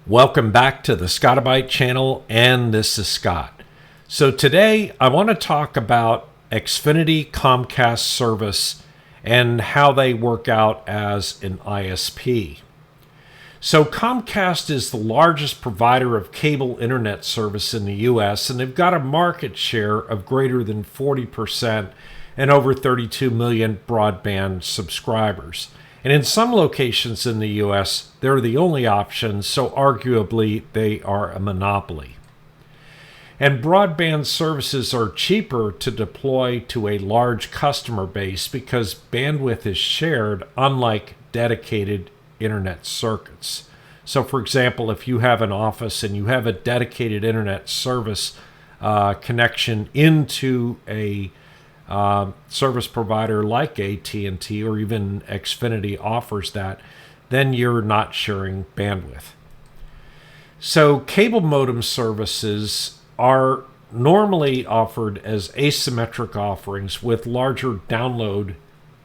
Welcome back to the Scotti-BYTE channel, and this is Scott. So today I want to talk about Xfinity Comcast service and how they work out as an ISP. So Comcast is the largest provider of cable internet service in the US, and they've got a market share of greater than 40% and over 32 million broadband subscribers. And in some locations in the US, they're the only option, so arguably they are a monopoly. And broadband services are cheaper to deploy to a large customer base because bandwidth is shared, unlike dedicated internet circuits. So for example, if you have an office and you have a dedicated internet service connection into a service provider like AT&T or even Xfinity offers that, then you're not sharing bandwidth. So cable modem services are normally offered as asymmetric offerings with larger download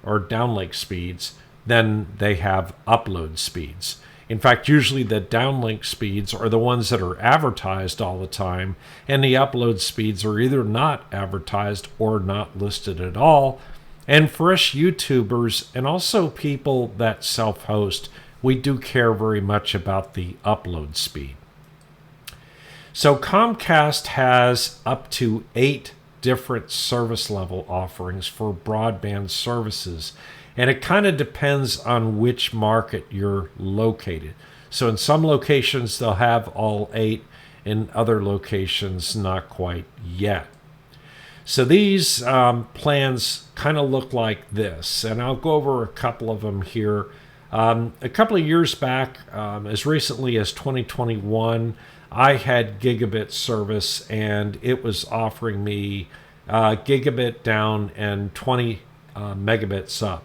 or downlink speeds than they have upload speeds. In fact, usually the downlink speeds are the ones that are advertised all the time, and the upload speeds are either not advertised or not listed at all. And for us YouTubers and also people that self-host, we do care very much about the upload speed. So Comcast has up to 8 different service level offerings for broadband services. And it kind of depends on which market you're located. So in some locations, they'll have all 8. In other locations, not quite yet. So these plans kind of look like this. And I'll go over a couple of them here. A couple of years back, as recently as 2021, I had gigabit service, and it was offering me gigabit down and 20 megabits up.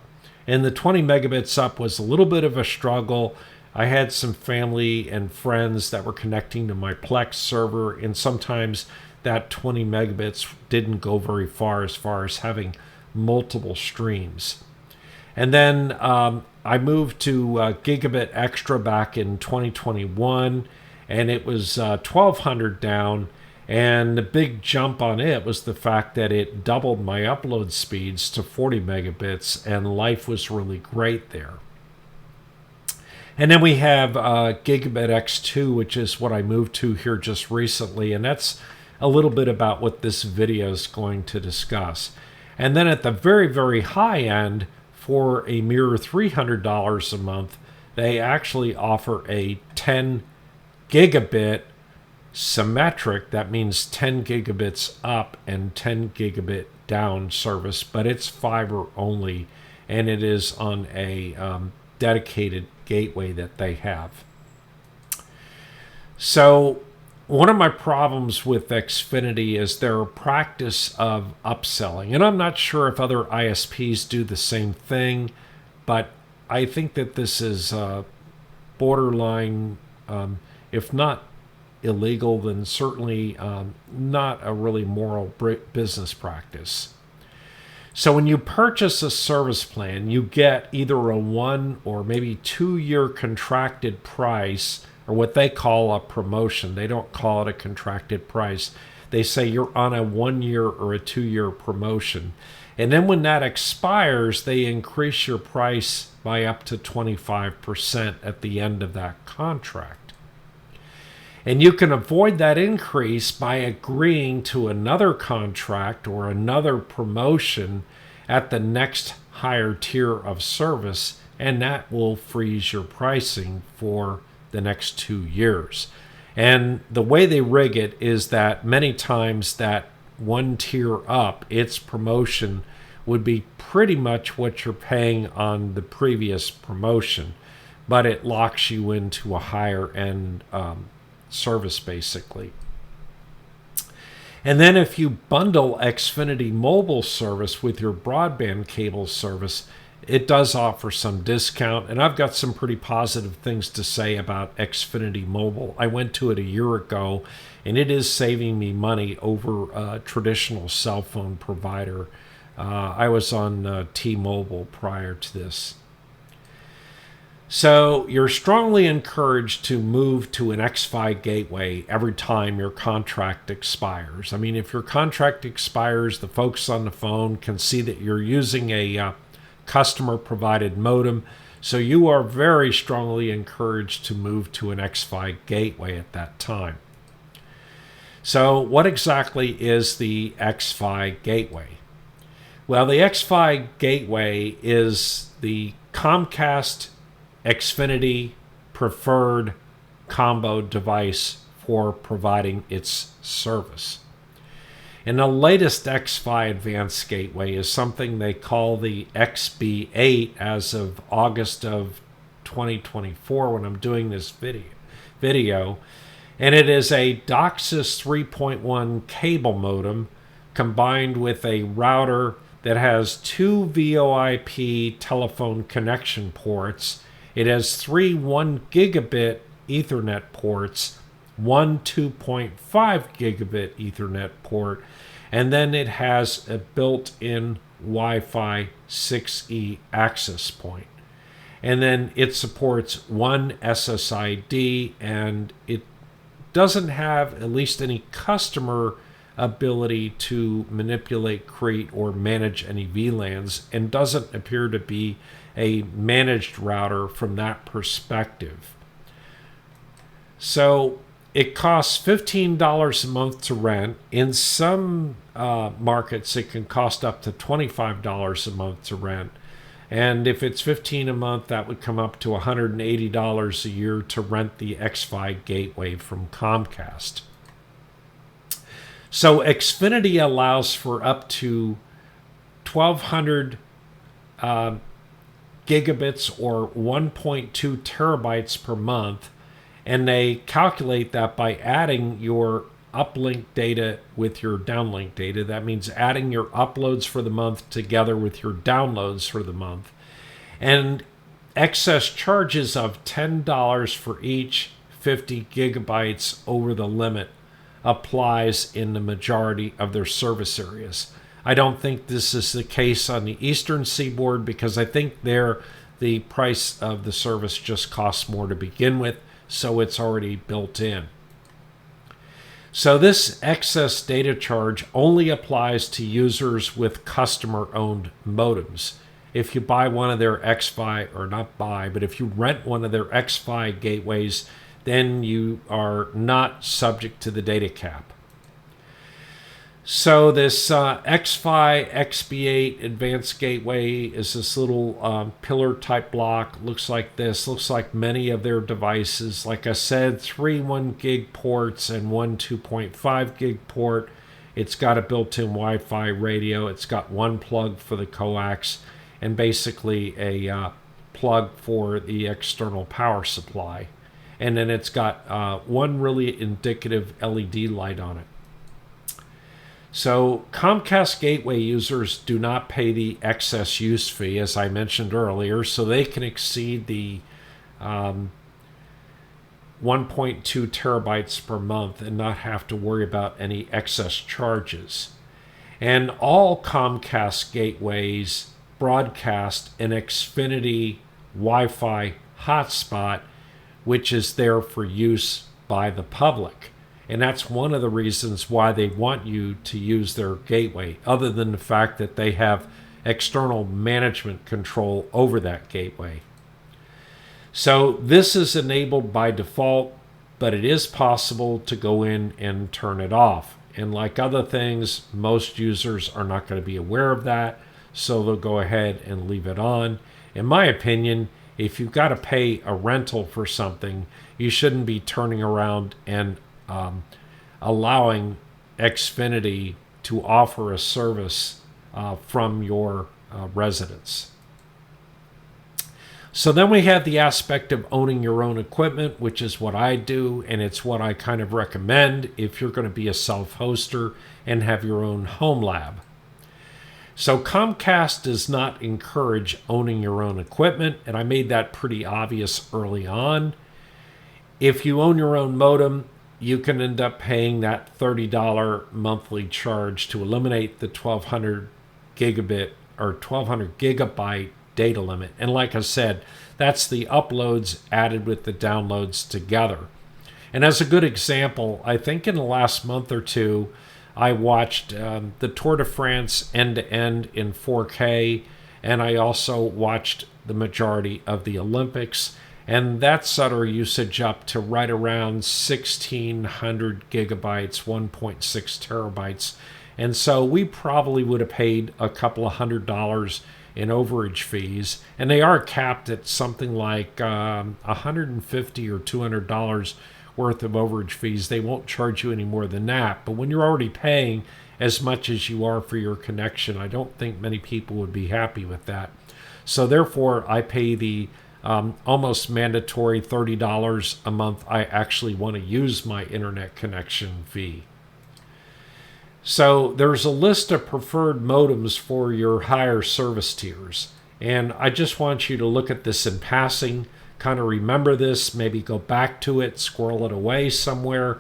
And the 20 megabits up was a little bit of a struggle. I had some family and friends that were connecting to my Plex server, and sometimes that 20 megabits didn't go very far as having multiple streams. And then I moved to gigabit extra back in 2021, and it was 1200 down. And the big jump on it was the fact that it doubled my upload speeds to 40 megabits, and life was really great there. And then we have Gigabit X2, which is what I moved to here just recently, and that's a little bit about what this video is going to discuss. And then at the very, very high end, for a mere $300 a month, they actually offer a 10 gigabit symmetric, that means 10 gigabits up and 10 gigabit down service, but it's fiber only, and it is on a dedicated gateway that they have. So one of my problems with Xfinity is their practice of upselling, and I'm not sure if other ISPs do the same thing, but I think that this is borderline, if not illegal, then certainly not a really moral business practice. So when you purchase a service plan, you get either a 1 or maybe 2 year contracted price, or what they call a promotion. They don't call it a contracted price. They say you're on a 1 year or a 2 year promotion. And then when that expires, they increase your price by up to 25% at the end of that contract. And you can avoid that increase by agreeing to another contract or another promotion at the next higher tier of service, and that will freeze your pricing for the next 2 years. And the way they rig it is that many times that one tier up, its promotion would be pretty much what you're paying on the previous promotion, but it locks you into a higher end service basically. And then if you bundle Xfinity mobile service with your broadband cable service, it does offer some discount, and I've got some pretty positive things to say about Xfinity Mobile. I went to it a year ago, and it is saving me money over a traditional cell phone provider. I was on T-Mobile prior to this. So you're strongly encouraged to move to an X-Fi gateway every time your contract expires. I mean, if your contract expires, the folks on the phone can see that you're using a customer-provided modem. So you are very strongly encouraged to move to an X-Fi gateway at that time. So what exactly is the X-Fi gateway? Well, the X-Fi gateway is the Comcast Xfinity preferred combo device for providing its service. And the latest X-Fi Advanced Gateway is something they call the XB8 as of August of 2024 when I'm doing this video. And it is a DOCSIS 3.1 cable modem combined with a router that has 2 VoIP telephone connection ports. It has 3 1 gigabit Ethernet ports, 1 2.5 gigabit Ethernet port, and then it has a built-in Wi-Fi 6E access point. And then it supports 1 SSID, and it doesn't have at least any customer ability to manipulate, create, or manage any VLANs, and doesn't appear to be a managed router from that perspective. So it costs $15 a month to rent. In some markets, it can cost up to $25 a month to rent. And if it's $15 a month, that would come up to $180 a year to rent the X-Fi gateway from Comcast. So Xfinity allows for up to 1,200 gigabits or 1.2 terabytes per month, and they calculate that by adding your uplink data with your downlink data. That means adding your uploads for the month together with your downloads for the month. And excess charges of $10 for each 50 gigabytes over the limit applies in the majority of their service areas. I don't think this is the case on the Eastern Seaboard because I think there the price of the service just costs more to begin with, so it's already built in. So this excess data charge only applies to users with customer-owned modems. If you buy one of their X-Fi, or not buy, but if you rent one of their X-Fi gateways, then you are not subject to the data cap. So this X-Fi XB8 Advanced Gateway is this little pillar type block. Looks like this. Looks like many of their devices. Like I said, 3 1 gig ports and 1 2.5 gig port. It's got a built-in Wi-Fi radio. It's got one plug for the coax and basically a plug for the external power supply. And then it's got one really indicative LED light on it. So Comcast Gateway users do not pay the excess use fee, as I mentioned earlier, so they can exceed the 1.2 terabytes per month and not have to worry about any excess charges. And all Comcast gateways broadcast an Xfinity Wi-Fi hotspot, which is there for use by the public. And that's one of the reasons why they want you to use their gateway, other than the fact that they have external management control over that gateway. So this is enabled by default, but it is possible to go in and turn it off. And like other things, most users are not going to be aware of that, so they'll go ahead and leave it on. In my opinion, if you've got to pay a rental for something, you shouldn't be turning around and allowing Xfinity to offer a service from your residence. So then we have the aspect of owning your own equipment, which is what I do, and it's what I kind of recommend if you're going to be a self-hoster and have your own home lab. So Comcast does not encourage owning your own equipment, and I made that pretty obvious early on. If you own your own modem, you can end up paying that $30 monthly charge to eliminate the 1,200 gigabit or 1,200 gigabyte data limit. And like I said, that's the uploads added with the downloads together. And as a good example, I think in the last month or two, I watched the Tour de France end-to-end in 4K, and I also watched the majority of the Olympics, and that set our usage up to right around 1,600 gigabytes, 1.6 terabytes. And so we probably would have paid a couple of $100 in overage fees, and they are capped at something like $150 or $200 worth of overage fees. They won't charge you any more than that. But when you're already paying as much as you are for your connection, I don't think many people would be happy with that. So therefore, I pay the almost mandatory $30 a month. I actually want to use my internet connection fee. So there's a list of preferred modems for your higher service tiers. And I just want you to look at this in passing, kind of remember this, maybe go back to it, squirrel it away somewhere.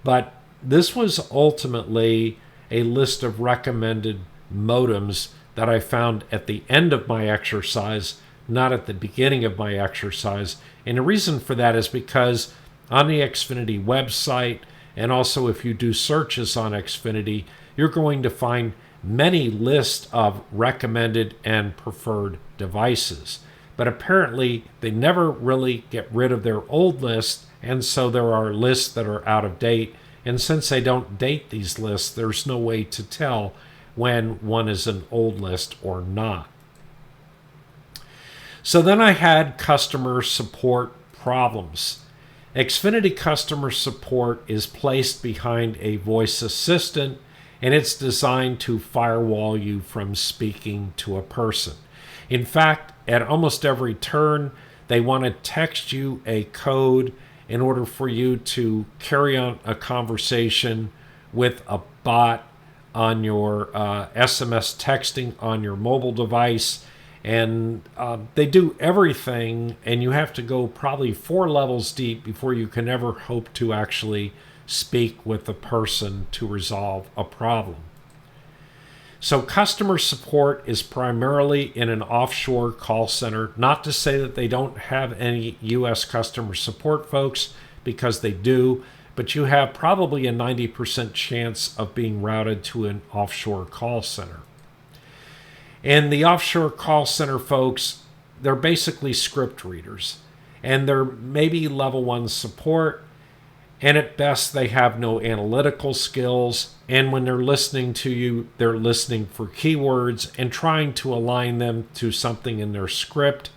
But this was ultimately a list of recommended modems that I found at the end of my exercise, not at the beginning of my exercise. And the reason for that is because on the Xfinity website, and also if you do searches on Xfinity, you're going to find many lists of recommended and preferred devices. But apparently they never really get rid of their old list, and so there are lists that are out of date. And since they don't date these lists, there's no way to tell when one is an old list or not. So then I had customer support problems. Xfinity customer support is placed behind a voice assistant, and it's designed to firewall you from speaking to a person. In fact, at almost every turn, they want to text you a code in order for you to carry on a conversation with a bot on your SMS texting on your mobile device. And they do everything, and you have to go probably 4 levels deep before you can ever hope to actually speak with a person to resolve a problem. So customer support is primarily in an offshore call center. Not to say that they don't have any U.S. customer support folks, because they do, but you have probably a 90% chance of being routed to an offshore call center. And the offshore call center folks, they're basically script readers, and they're maybe level 1 support, and at best they have no analytical skills. And when they're listening to you, they're listening for keywords and trying to align them to something in their script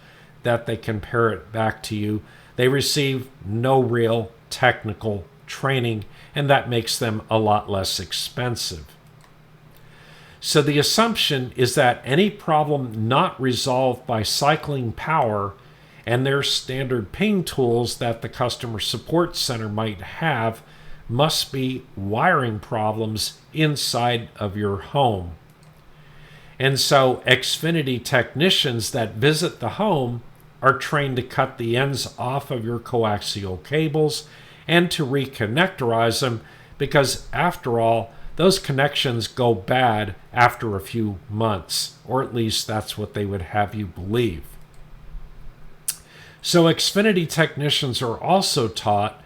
that they can parrot back to you. They receive no real technical training, and that makes them a lot less expensive. So the assumption is that any problem not resolved by cycling power and their standard ping tools that the customer support center might have must be wiring problems inside of your home. And so Xfinity technicians that visit the home are trained to cut the ends off of your coaxial cables and to reconnectorize them, because after all, those connections go bad after a few months, or at least that's what they would have you believe. So Xfinity technicians are also taught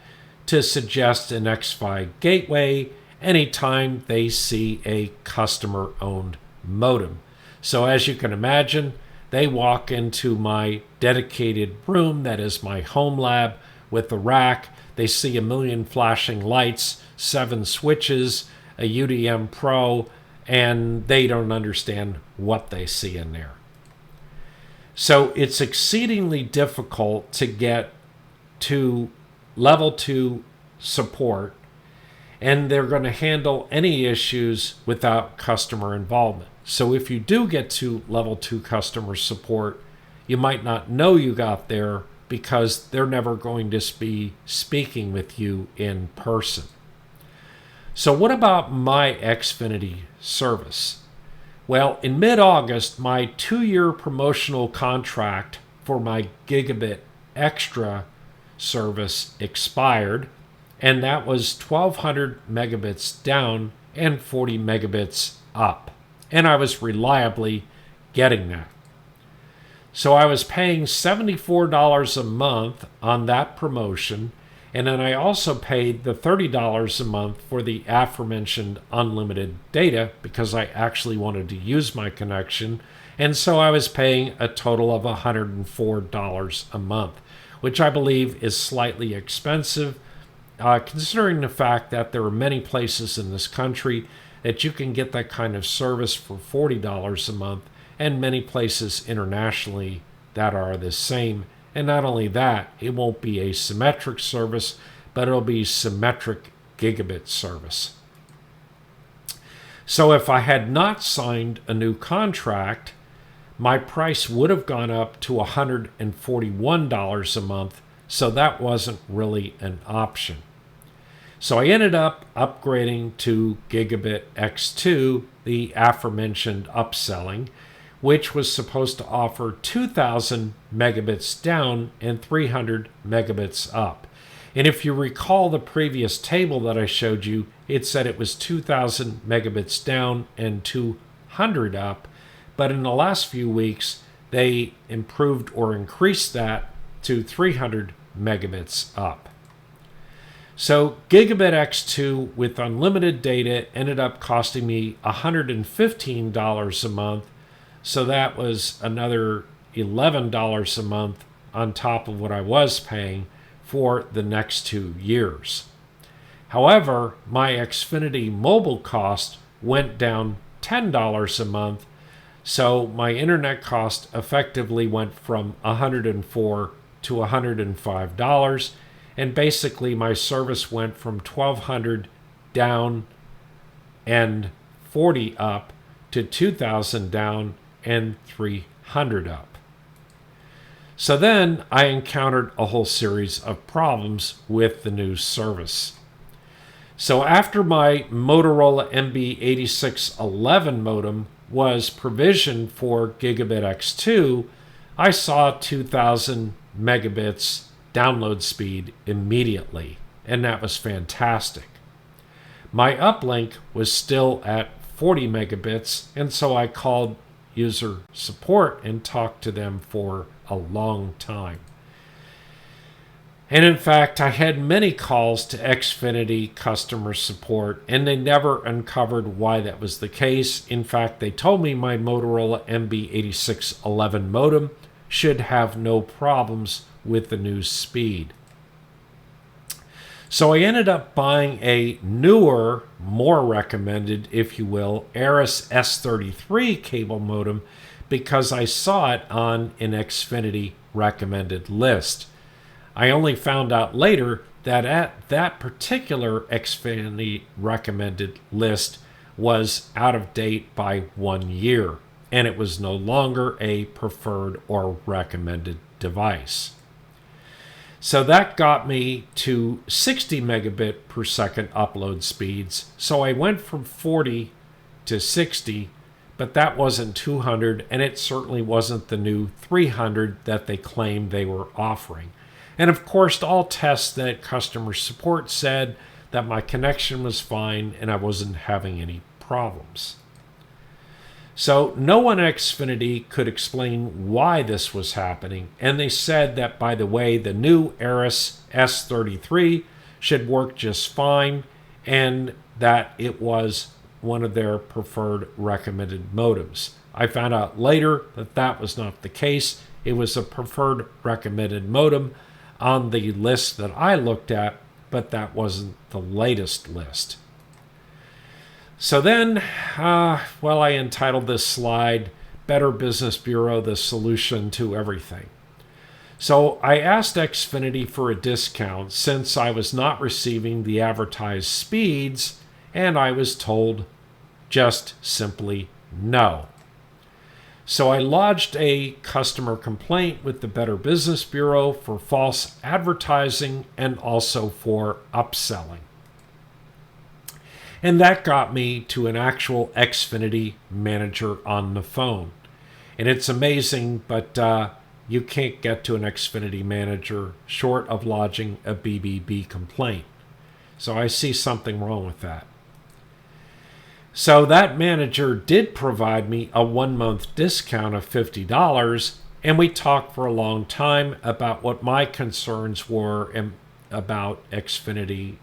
to suggest an X-Fi gateway anytime they see a customer-owned modem. So as you can imagine, they walk into my dedicated room that is my home lab with the rack. They see a million flashing lights, 7 switches, a UDM Pro, and they don't understand what they see in there. So it's exceedingly difficult to get to level 2 support, and they're going to handle any issues without customer involvement. So if you do get to level 2 customer support, you might not know you got there because they're never going to be speaking with you in person. So what about my Xfinity service? Well, in mid-August, my 2-year promotional contract for my Gigabit Extra service expired, and that was 1,200 megabits down and 40 megabits up. And I was reliably getting that. So I was paying $74 a month on that promotion, and then I also paid the $30 a month for the aforementioned unlimited data because I actually wanted to use my connection, and so I was paying a total of $104 a month, which I believe is slightly expensive, considering the fact that there are many places in this country that you can get that kind of service for $40 a month, and many places internationally that are the same. And not only that, it won't be a symmetric service, but it'll be symmetric gigabit service. So if I had not signed a new contract, my price would have gone up to $141 a month, so that wasn't really an option. So I ended up upgrading to Gigabit X2, the aforementioned upselling, which was supposed to offer 2,000 megabits down and 300 megabits up. And if you recall the previous table that I showed you, it said it was 2,000 megabits down and 200 up. But in the last few weeks, they improved or increased that to 300 megabits up. So Gigabit X2 with unlimited data ended up costing me $115 a month. So that was another $11 a month on top of what I was paying for the next 2 years. However, my Xfinity mobile cost went down $10 a month, so my internet cost effectively went from $104 to $105, and basically my service went from $1,200 down and $40 up to $2,000 down and $300 up. So then I encountered a whole series of problems with the new service. So after my Motorola MB8611 modem was provisioned for Gigabit X2, I saw 2,000 megabits download speed immediately, and that was fantastic. My uplink was still at 40 megabits, and so I called user support and talked to them for a long time. And in fact, I had many calls to Xfinity customer support, and they never uncovered why that was the case. In fact, they told me my Motorola MB8611 modem should have no problems with the new speed. So I ended up buying a newer, more recommended, if you will, Aris S33 cable modem because I saw it on an Xfinity recommended list. I only found out later that at that particular Xfinity recommended list was out of date by 1 year, and it was no longer a preferred or recommended device. So that got me to 60 megabit per second upload speeds. So I went from 40 to 60, but that wasn't 200, and it certainly wasn't the new 300 that they claimed they were offering. And of course, all tests that customer support said that my connection was fine and I wasn't having any problems. So no one at Xfinity could explain why this was happening, and they said that, by the way, the new Aris S33 should work just fine and that it was one of their preferred recommended modems. I found out later that that was not the case. It was a preferred recommended modem on the list that I looked at, but that wasn't the latest list. So then, I entitled this slide, Better Business Bureau, the Solution to Everything. So I asked Xfinity for a discount since I was not receiving the advertised speeds, and I was told just simply no. So I lodged a customer complaint with the Better Business Bureau for false advertising and also for upselling. And that got me to an actual Xfinity manager on the phone. And it's amazing, but you can't get to an Xfinity manager short of lodging a BBB complaint. So I see something wrong with that. So that manager did provide me a 1-month discount of $50, And we talked for a long time about what my concerns were about Xfinity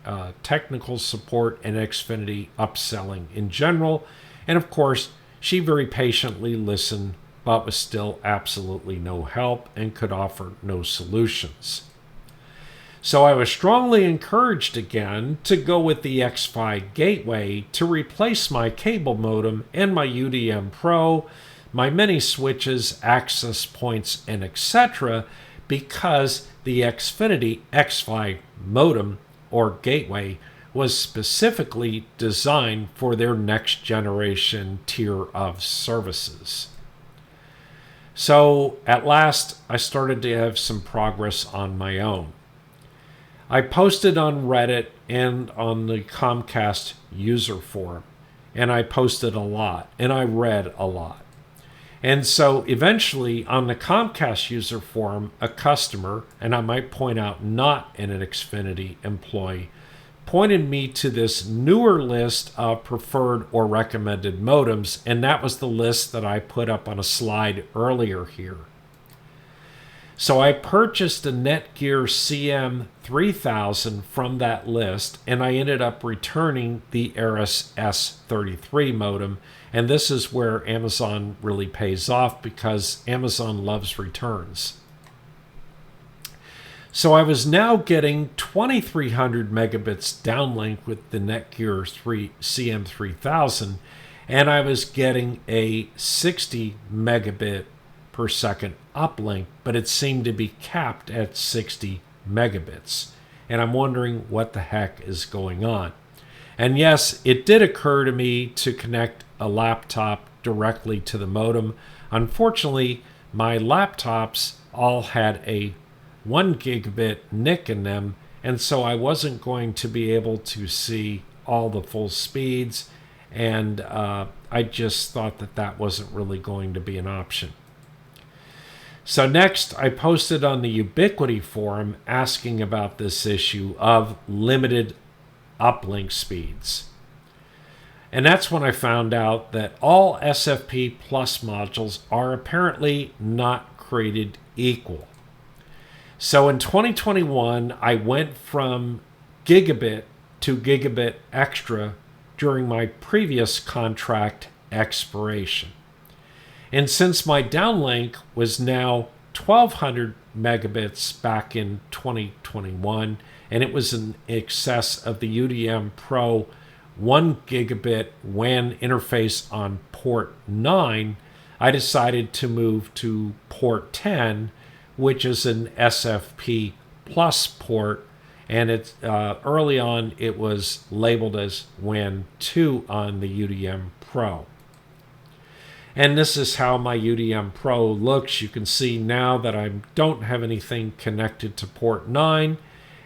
technical support and Xfinity upselling in general. And of course, she very patiently listened, but was still absolutely no help and could offer no solutions. So I was strongly encouraged again to go with the X-Fi gateway to replace my cable modem and my UDM Pro, my mini switches, access points, and etc., because the Xfinity X-Fi modem or gateway was specifically designed for their next generation tier of services. So at last, I started to have some progress on my own. I posted on Reddit and on the Comcast user forum, and I posted a lot, and I read a lot. And so eventually on the Comcast user forum, a customer, and I might point out not an Xfinity employee, pointed me to this newer list of preferred or recommended modems, and that was the list that I put up on a slide earlier here. So I purchased a Netgear CM3000 from that list, and I ended up returning the Aris S33 modem. And this is where Amazon really pays off, because Amazon loves returns. So I was now getting 2300 megabits downlink with the Netgear CM3000, and I was getting a 60 megabit per second uplink, but it seemed to be capped at 60 megabits. And I'm wondering what the heck is going on. And yes, it did occur to me to connect a laptop directly to the modem. Unfortunately, my laptops all had a 1 gigabit NIC in them, and so I wasn't going to be able to see all the full speeds, and I just thought that that wasn't really going to be an option. So next, I posted on the Ubiquiti forum asking about this issue of limited uplink speeds. And that's when I found out that all SFP Plus modules are apparently not created equal. So in 2021, I went from gigabit to gigabit extra during my previous contract expiration. And since my downlink was now 1200 megabits back in 2021, and it was in excess of the UDM Pro 1 gigabit WAN interface on port 9, I decided to move to port 10, which is an SFP Plus port, and it's early on it was labeled as WAN 2 on the UDM Pro. And this is how my UDM Pro looks. You can see now that I don't have anything connected to port 9,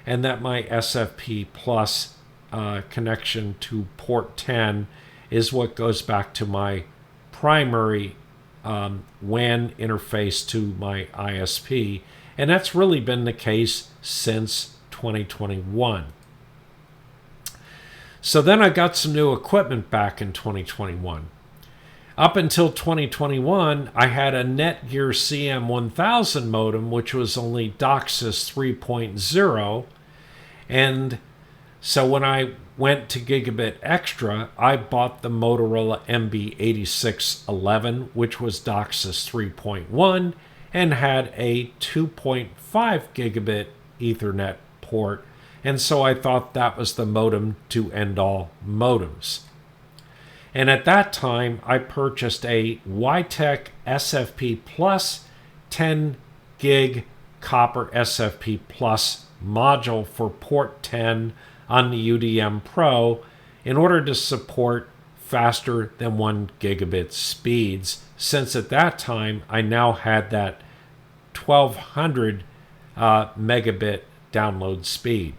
and that my SFP Plus connection to port 10 is what goes back to my primary WAN interface to my ISP. And that's really been the case since 2021. So then I got some new equipment back in 2021. Up until 2021, I had a Netgear CM1000 modem, which was only DOCSIS 3.0. And so when I went to Gigabit Extra, I bought the Motorola MB8611, which was DOCSIS 3.1 and had a 2.5 gigabit Ethernet port. And so I thought that was the modem to end all modems. And at that time, I purchased a YTech SFP Plus 10 gig copper SFP Plus module for port 10 on the UDM Pro in order to support faster than 1 gigabit speeds, since at that time I now had that 1200 megabit download speed.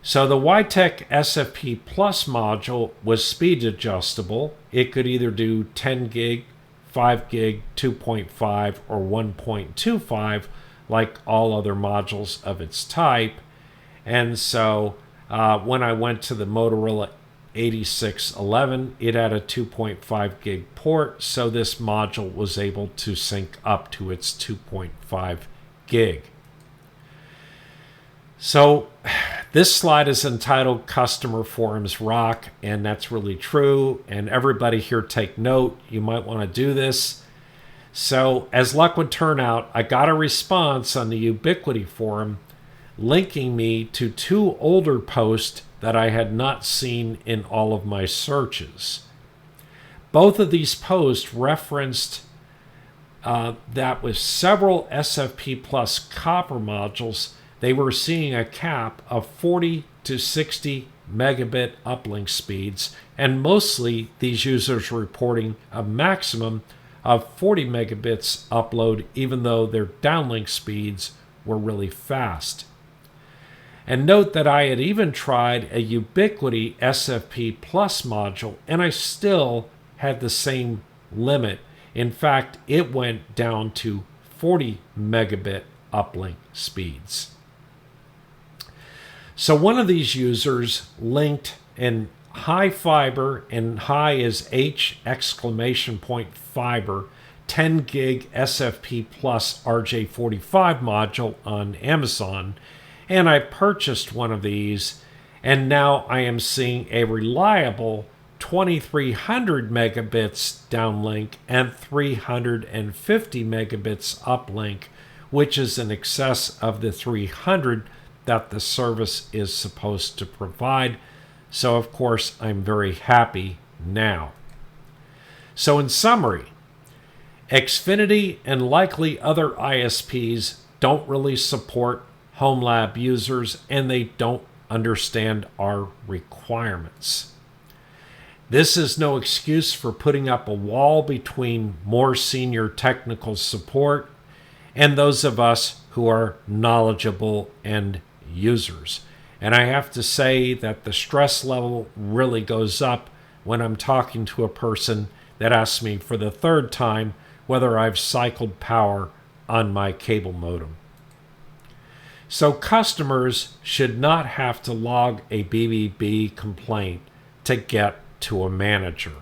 So the YTech SFP Plus module was speed adjustable. It could either do 10 gig, 5 gig, 2.5, or 1.25 like all other modules of its type. And so when I went to the Motorola MB8611. It had a 2.5 gig port, so this module was able to sync up to its 2.5 gig. So this slide is entitled Customer Forums Rock, and that's really true. And everybody here take note. You might want to do this. So as luck would turn out, I got a response on the Ubiquiti forum linking me to 2 older posts that I had not seen in all of my searches. Both of these posts referenced that with several SFP Plus copper modules, they were seeing a cap of 40 to 60 megabit uplink speeds, and mostly these users reporting a maximum of 40 megabits upload, even though their downlink speeds were really fast. And note that I had even tried a Ubiquiti SFP Plus module, and I still had the same limit. In fact, it went down to 40 megabit uplink speeds. So one of these users linked in high fiber, and high is H exclamation point fiber, 10 gig SFP Plus RJ45 module on Amazon, and I purchased one of these, and now I am seeing a reliable 2300 megabits downlink and 350 megabits uplink, which is in excess of the 300 that the service is supposed to provide. So of course I'm very happy now. So in summary, Xfinity and likely other ISPs don't really support home lab users, and they don't understand our requirements. This is no excuse for putting up a wall between more senior technical support and those of us who are knowledgeable and users. And I have to say that the stress level really goes up when I'm talking to a person that asks me for the 3rd time whether I've cycled power on my cable modem. So customers should not have to log a BBB complaint to get to a manager.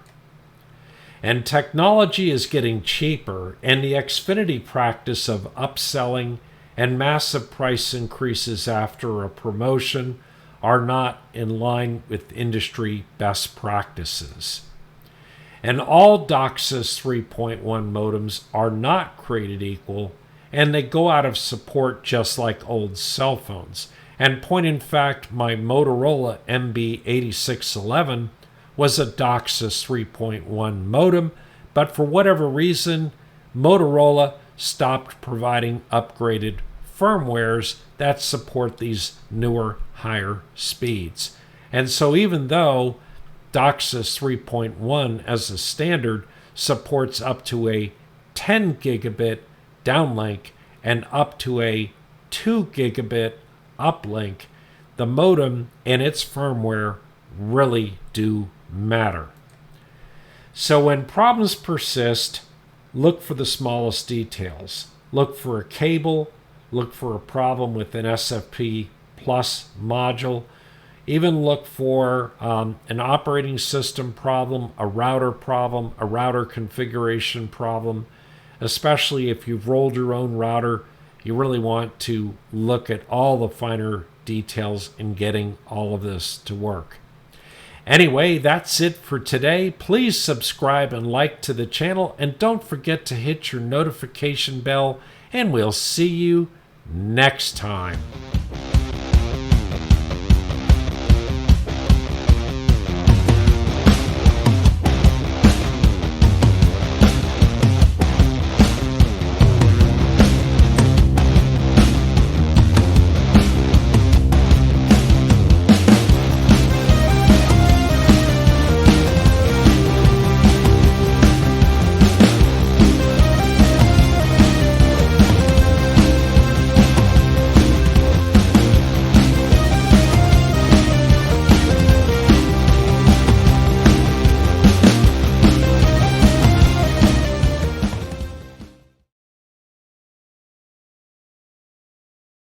And technology is getting cheaper, and the Xfinity practice of upselling and massive price increases after a promotion are not in line with industry best practices. And all DOCSIS 3.1 modems are not created equal, and they go out of support just like old cell phones. And point in fact, my Motorola MB8611 was a DOCSIS 3.1 modem, but for whatever reason, Motorola stopped providing upgraded firmwares that support these newer, higher speeds. And so even though DOCSIS 3.1 as a standard supports up to a 10 gigabit downlink and up to a 2 gigabit uplink, the modem and its firmware really do matter. So when problems persist, look for the smallest details. Look for a cable, look for a problem with an SFP Plus module, even look for an operating system problem, a router configuration problem. Especially if you've rolled your own router, you really want to look at all the finer details in getting all of this to work. Anyway, that's it for today. Please subscribe and like to the channel, and don't forget to hit your notification bell, and we'll see you next time.